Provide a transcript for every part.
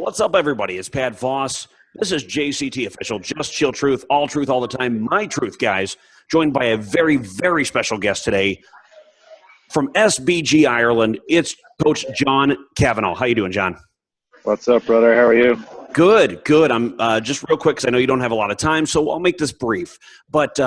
What's up, everybody? It's Pat Voss. This is JCT Official, Just Chill Truth all the time. My truth, guys. Joined by a very, very special guest today from SBG Ireland. It's Coach John Kavanagh. How you doing, John? What's up, brother? How are you? Good, good. I'm just real quick because I know you don't have a lot of time, so I'll make this brief. But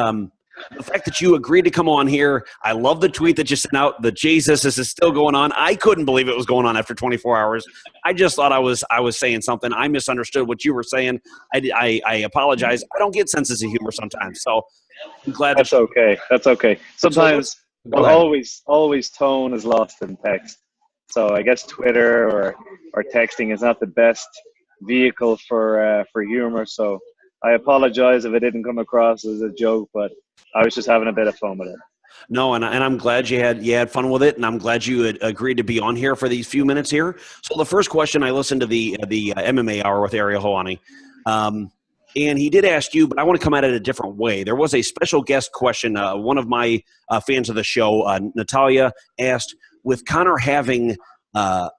the fact that you agreed to come on here, I love the tweet that you sent out. The Jesus, this is still going on. I couldn't believe it was going on after 24 hours. I just thought I was saying something. I misunderstood what you were saying. I apologize. I don't get senses of humor sometimes, so I'm glad. That's okay. That's okay. Sometimes, always tone is lost in text. So I guess Twitter or texting is not the best vehicle for humor. So I apologize if it didn't come across as a joke, but I was just having a bit of fun with it. No, and I'm glad you had fun with it, and I'm glad you had agreed to be on here for these few minutes here. So the first question, I listened to the MMA Hour with Ariel Helwani, and he did ask you, but I want to come at it a different way. There was a special guest question. One of my fans of the show, Natalia, asked, with Conor having a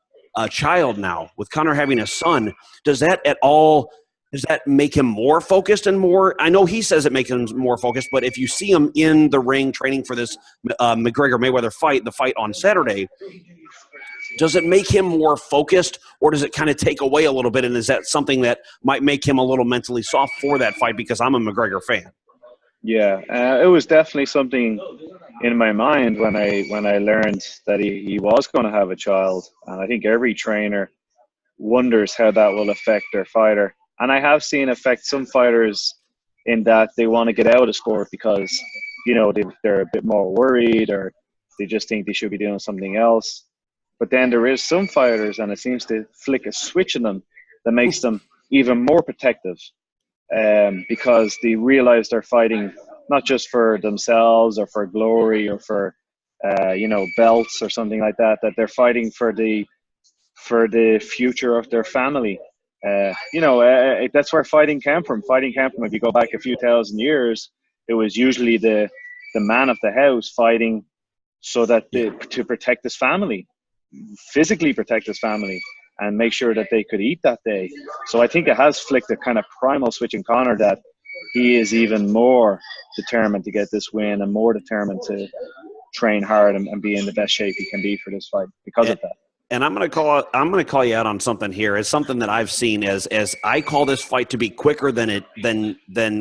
child now, with Conor having a son, does that make him more focused and more? I know he says it makes him more focused, but if you see him in the ring training for this McGregor-Mayweather fight, the fight on Saturday, does it make him more focused, or does it kind of take away a little bit? And is that something that might make him a little mentally soft for that fight? Because I'm a McGregor fan. Yeah, it was definitely something in my mind when I learned that he was going to have a child. And I think every trainer wonders how that will affect their fighter. And I have seen affect some fighters in that they want to get out of sport because, they're a bit more worried or they just think they should be doing something else. But then there is some fighters, and it seems to flick a switch in them that makes them even more protective because they realize they're fighting not just for themselves or for glory or for, belts or something like that, that they're fighting for the future of their family. That's where fighting came from. Fighting came from, if you go back a few thousand years, it was usually the man of the house fighting so that to protect his family, physically protect his family, and make sure that they could eat that day. So I think it has flicked a kind of primal switch in Conor that he is even more determined to get this win and more determined to train hard and be in the best shape he can be for this fight because of that. And I'm going to call you out on something here. It's something that I've seen as I call this fight to be quicker than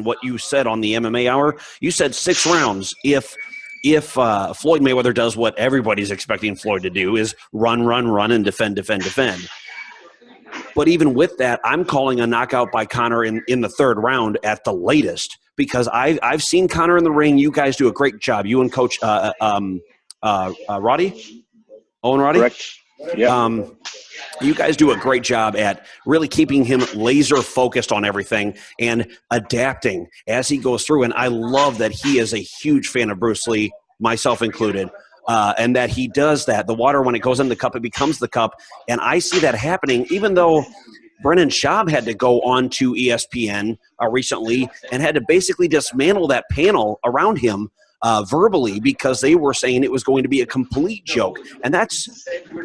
what you said on the MMA Hour. You said 6 rounds. If Floyd Mayweather does what everybody's expecting Floyd to do, is run, and defend. But even with that, I'm calling a knockout by Conor in the 3rd round at the latest, because I've seen Conor in the ring. You guys do a great job. You and Coach Owen Roddy? Correct. Yeah. You guys do a great job at really keeping him laser focused on everything and adapting as he goes through. And I love that he is a huge fan of Bruce Lee, myself included, and that he does that. The water, when it goes in the cup, it becomes the cup. And I see that happening, even though Brennan Schaub had to go on to ESPN recently and had to basically dismantle that panel around him verbally, because they were saying it was going to be a complete joke. And that's,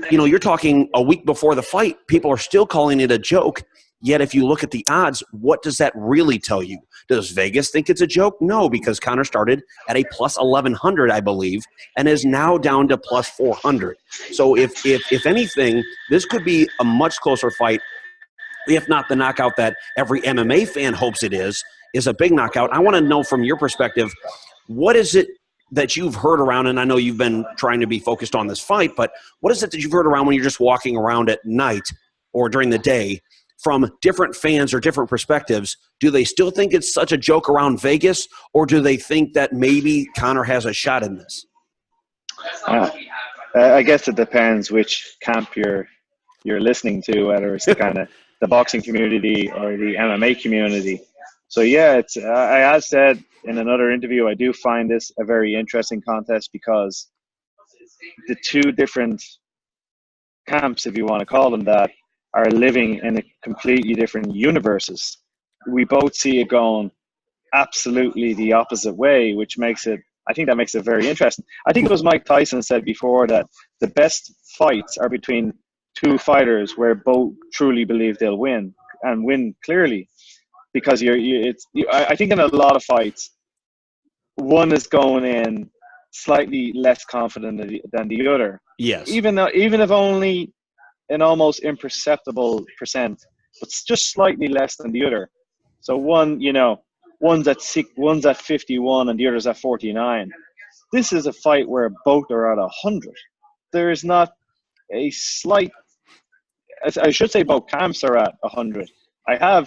you're talking a week before the fight, people are still calling it a joke. Yet if you look at the odds, what does that really tell you? Does Vegas think it's a joke? No, because Conor started at a plus 1,100, I believe, and is now down to plus 400. So if anything, this could be a much closer fight, if not the knockout that every MMA fan hopes it is a big knockout. I want to know from your perspective, what is it that you've heard around, and I know you've been trying to be focused on this fight, but what is it that you've heard around when you're just walking around at night or during the day from different fans or different perspectives? Do they still think it's such a joke around Vegas, or do they think that maybe Conor has a shot in this? I guess it depends which camp you're listening to, whether it's the kind of the boxing community or the MMA community. So yeah, I have said in another interview, I do find this a very interesting contest because the two different camps, if you want to call them that, are living in a completely different universes. We both see it going absolutely the opposite way, which makes it, I think that makes it very interesting. I think it was Mike Tyson said before that the best fights are between two fighters where both truly believe they'll win and win clearly, because I think in a lot of fights, one is going in slightly less confident than the other. Yes. Even if only an almost imperceptible percent, but just slightly less than the other. So one's at 51 and the other's at 49. This is a fight where both are at 100. There is not a slight. I should say both camps are at 100. I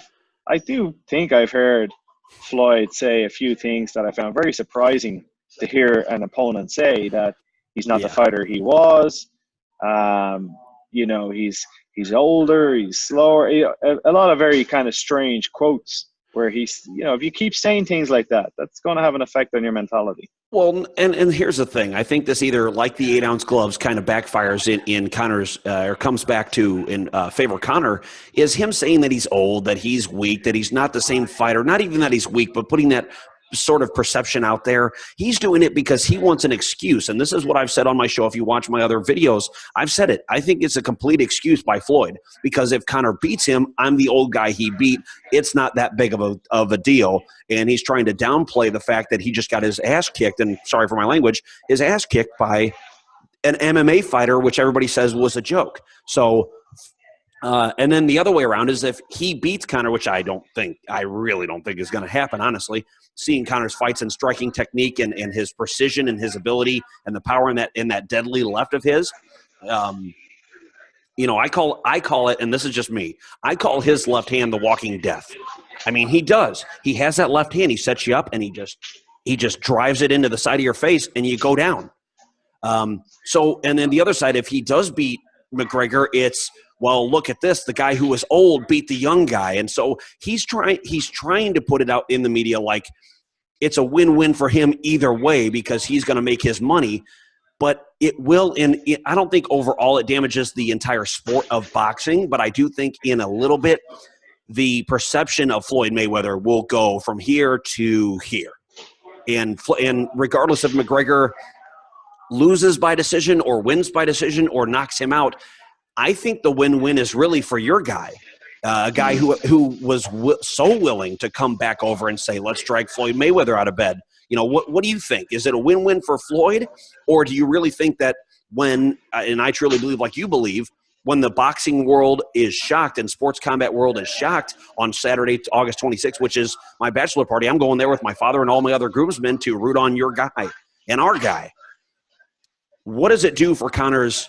do think I've heard Floyd say a few things that I found very surprising to hear an opponent say, that he's not the fighter he was. He's older, he's slower. A lot of very kind of strange quotes where if you keep saying things like that, that's going to have an effect on your mentality. Well, and here's the thing. I think this either, like the 8-ounce gloves, kind of backfires in Conor's or comes back to in favor Conor, is him saying that he's old, that he's weak, that he's not the same fighter. Not even that he's weak, but putting that sort of perception out there. He's doing it because he wants an excuse. And this is what I've said on my show. If you watch my other videos, I've said it. I think it's a complete excuse by Floyd, because if Conor beats him, I'm the old guy he beat. It's not that big of a deal. And he's trying to downplay the fact that he just got his ass kicked, and sorry for my language, his ass kicked by an MMA fighter, which everybody says was a joke. So, and then the other way around is if he beats Conor, which I really don't think is going to happen, honestly. Seeing Conor's fights and striking technique and his precision and his ability and the power in that deadly left of his, I call it, and this is just me, I call his left hand the walking death. I mean, he does. He has that left hand. He sets you up, and he just drives it into the side of your face, and you go down. And then the other side, if he does beat McGregor, it's, well, look at this. The guy who was old beat the young guy. And so he's trying to put it out in the media like it's a win-win for him either way, because he's going to make his money. But it will, I don't think overall it damages the entire sport of boxing, but I do think in a little bit the perception of Floyd Mayweather will go from here to here. And regardless if McGregor loses by decision or wins by decision or knocks him out, I think the win-win is really for your guy, a guy who was so willing to come back over and say, let's drag Floyd Mayweather out of bed. What do you think? Is it a win-win for Floyd, or do you really think that when, and I truly believe like you believe, when the boxing world is shocked and sports combat world is shocked on Saturday, August 26th, which is my bachelor party, I'm going there with my father and all my other groomsmen to root on your guy and our guy. What does it do for Conor's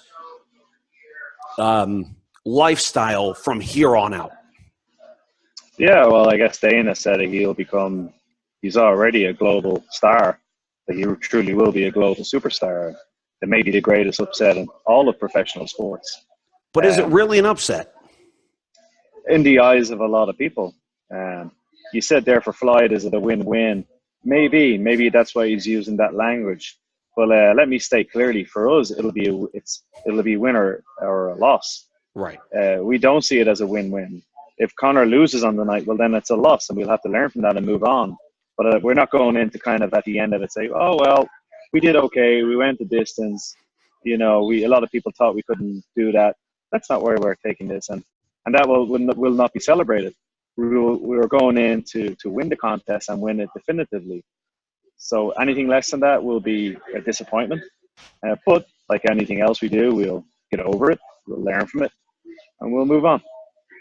lifestyle from here on out? Yeah, well, I guess Dana said he's already a global star, that he truly will be a global superstar. It may be the greatest upset in all of professional sports. But is it really an upset? In the eyes of a lot of people. You said there for Floyd, is it a win-win? Maybe that's why he's using that language. But let me state clearly, for us, it'll be win or a loss. Right. We don't see it as a win-win. If Conor loses on the night, well, then it's a loss, and we'll have to learn from that and move on. But we're not going into kind of at the end of it say, oh, well, we did okay. We went the distance. A lot of people thought we couldn't do that. That's not where we're taking this, and that will not be celebrated. We're going in to win the contest and win it definitively. So anything less than that will be a disappointment. But like anything else we do, we'll get over it, we'll learn from it, and we'll move on.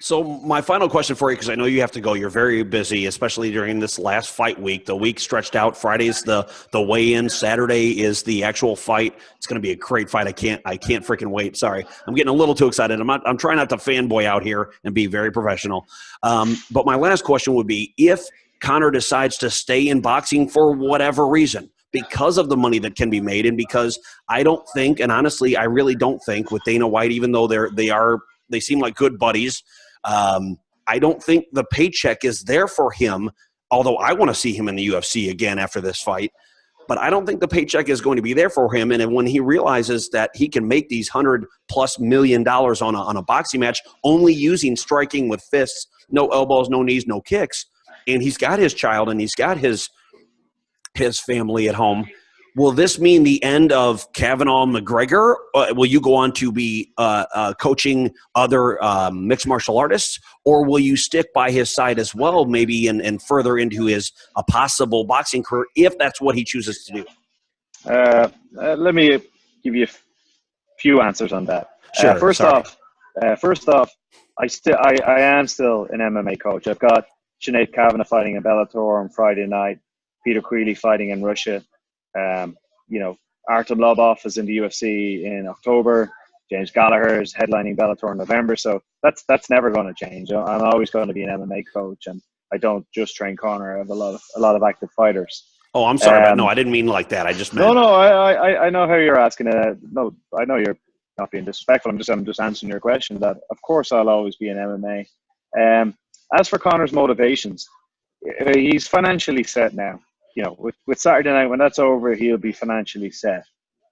So my final question for you, because I know you have to go. You're very busy, especially during this last fight week. The week stretched out. Friday's the weigh-in. Saturday is the actual fight. It's going to be a great fight. I can't freaking wait. Sorry, I'm getting a little too excited. I'm trying not to fanboy out here and be very professional. But my last question would be, if Conor decides to stay in boxing for whatever reason, because of the money that can be made, and because I don't think, and honestly, I really don't think with Dana White, even though they seem like good buddies. I don't think the paycheck is there for him, although I want to see him in the UFC again after this fight. But I don't think the paycheck is going to be there for him. And when he realizes that he can make these $100+ million on a boxing match, only using striking with fists, no elbows, no knees, no kicks, and he's got his child and he's got his family at home, Will this mean the end of Kavanagh McGregor? Will you go on to be coaching other mixed martial artists, or will you stick by his side as well, maybe and further into his a possible boxing career if that's what he chooses to do? Let me give you a few answers on that. Sure. First off, I am still an MMA coach. I've got Sinead Kavanagh fighting in Bellator on Friday night, Peter Queally fighting in Russia. Artem Lobov is in the UFC in October. James Gallagher is headlining Bellator in November. So that's never going to change. I'm always going to be an MMA coach, and I don't just train Conor. I have a lot of active fighters. Oh, I'm sorry, but no, I didn't mean like that. I just meant no. I know how you're asking. No, I know you're not being disrespectful. I'm just answering your question. That of course I'll always be in MMA. As for Conor's motivations, he's financially set now. With Saturday night, when that's over, he'll be financially set.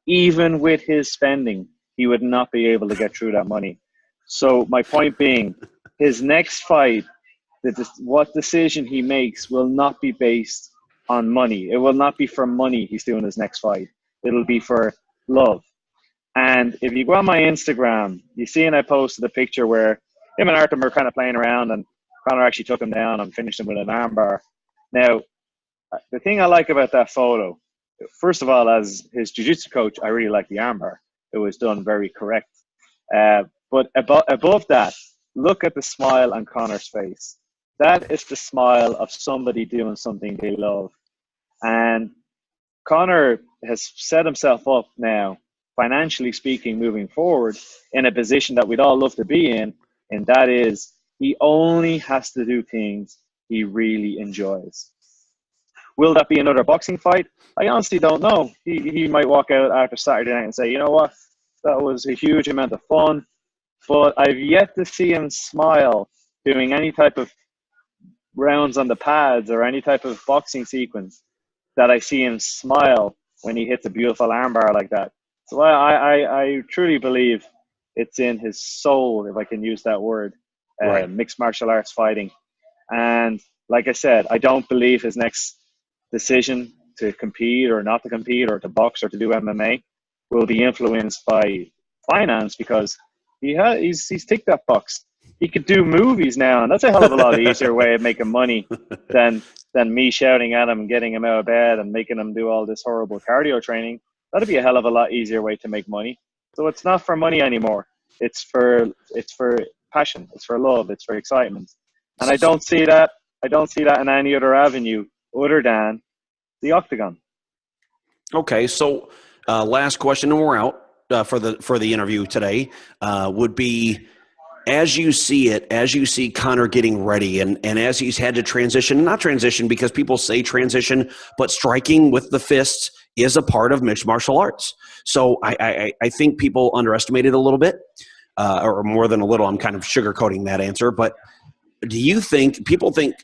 Even with his spending, he would not be able to get through that money. So my point being, his next fight, what decision he makes will not be based on money. It will not be for money he's doing his next fight. It'll be for love. And if you go on my Instagram, you see, and I posted a picture where him and Artem are kind of playing around, and Conor actually took him down and finished him with an armbar. Now, the thing I like about that photo, first of all, as his jiu-jitsu coach, I really like the armbar. It was done very correct. But above that, look at the smile on Conor's face. That is the smile of somebody doing something they love. And Conor has set himself up now, financially speaking, moving forward, in a position that we'd all love to be in, and that is he only has to do things he really enjoys. Will that be another boxing fight? I honestly don't know. He might walk out after Saturday night and say, you know what, that was a huge amount of fun, but I've yet to see him smile doing any type of rounds on the pads or any type of boxing sequence that I see him smile when he hits a beautiful armbar like that. So I truly believe it's in his soul, if I can use that word, right. Mixed martial arts fighting. And like I said, I don't believe his next decision to compete or not to compete or to box or to do MMA will be influenced by finance, because he's ticked that box. He could do movies now, and that's a hell of a lot easier way of making money than me shouting at him and getting him out of bed and making him do all this horrible cardio training. That'd be a hell of a lot easier way to make money. So it's not for money anymore. It's for passion. It's for love. It's for excitement. And I don't see that in any other avenue other than the octagon. Okay, so last question, and we're out for the interview today. Would be, as you see Conor getting ready, and as he's had to not transition because people say transition, but striking with the fists is a part of mixed martial arts. So I think people underestimate it a little bit, or more than a little. I'm kind of sugarcoating that answer, but do you think people think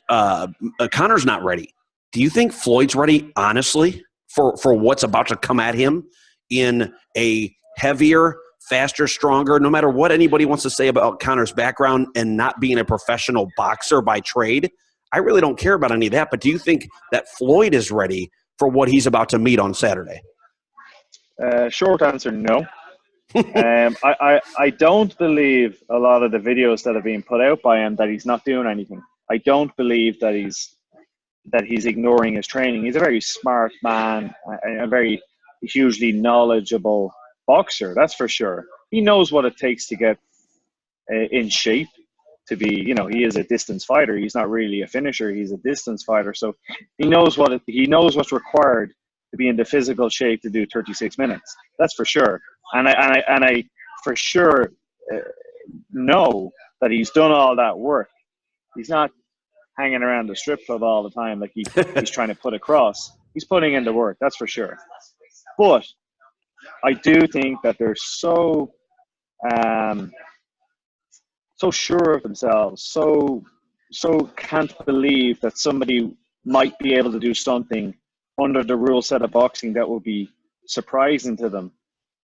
Conor's not ready? Do you think Floyd's ready, honestly, for what's about to come at him in a heavier, faster, stronger, no matter what anybody wants to say about Conor's background and not being a professional boxer by trade? I really don't care about any of that, but do you think that Floyd is ready for what he's about to meet on Saturday? Short answer, no. I don't believe a lot of the videos that have been put out by him that he's not doing anything. I don't believe that he's ignoring his training. He's a very smart man, a very hugely knowledgeable boxer, that's for sure. He knows what it takes to get in shape, to be, he is a distance fighter. He's not really a finisher. He's a distance fighter. So he knows what's required to be in the physical shape to do 36 minutes. That's for sure. And I for sure know that he's done all that work. He's not hanging around the strip club all the time like he's trying to put across. He's putting in the work, that's for sure. But I do think that they're so sure of themselves, so can't believe that somebody might be able to do something under the rule set of boxing that will be surprising to them,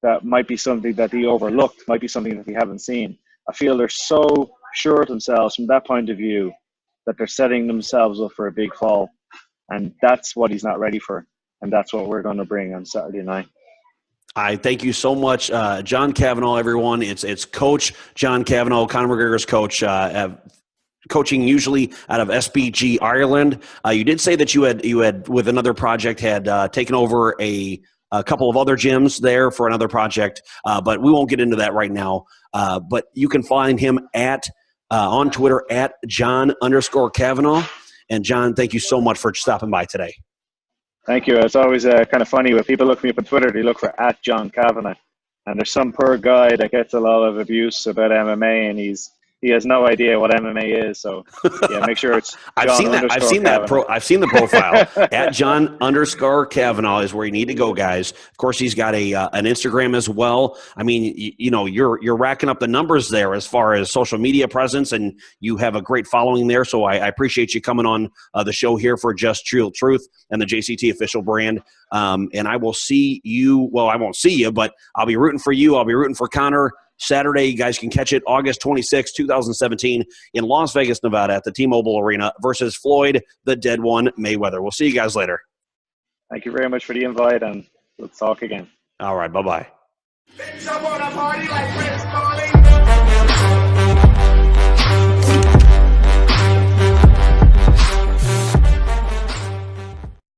that might be something that they overlooked, might be something that they haven't seen. I feel they're so sure of themselves from that point of view that they're setting themselves up for a big fall, and that's what he's not ready for. and that's what we're going to bring on Saturday night. I thank you so much, John Kavanagh, everyone. It's Coach John Kavanagh, Conor McGregor's coach, coaching usually out of SBG Ireland. You did say that you had with another project had taken over a couple of other gyms there for another project, but we won't get into that right now. But you can find him on Twitter at John_Kavanagh. And John, thank you so much for stopping by today. Thank you. It's always kind of funny when people look me up on Twitter, they look for at John Kavanagh. And there's some poor guy that gets a lot of abuse about MMA, and he has no idea what MMA is. So yeah, make sure it's I've seen the profile at John_Kavanagh is where you need to go, guys. Of course, he's got an Instagram as well. I mean, you're racking up the numbers there as far as social media presence, and you have a great following there. So I appreciate you coming on the show here for Just Real Truth and the JCT official brand. And I will see you. Well, I won't see you, but I'll be rooting for you. I'll be rooting for Conor. Saturday, you guys can catch it August 26, 2017 in Las Vegas, Nevada at the T-Mobile Arena versus Floyd, the Dead One, Mayweather. We'll see you guys later. Thank you very much for the invite, and let's talk again. All right, bye-bye.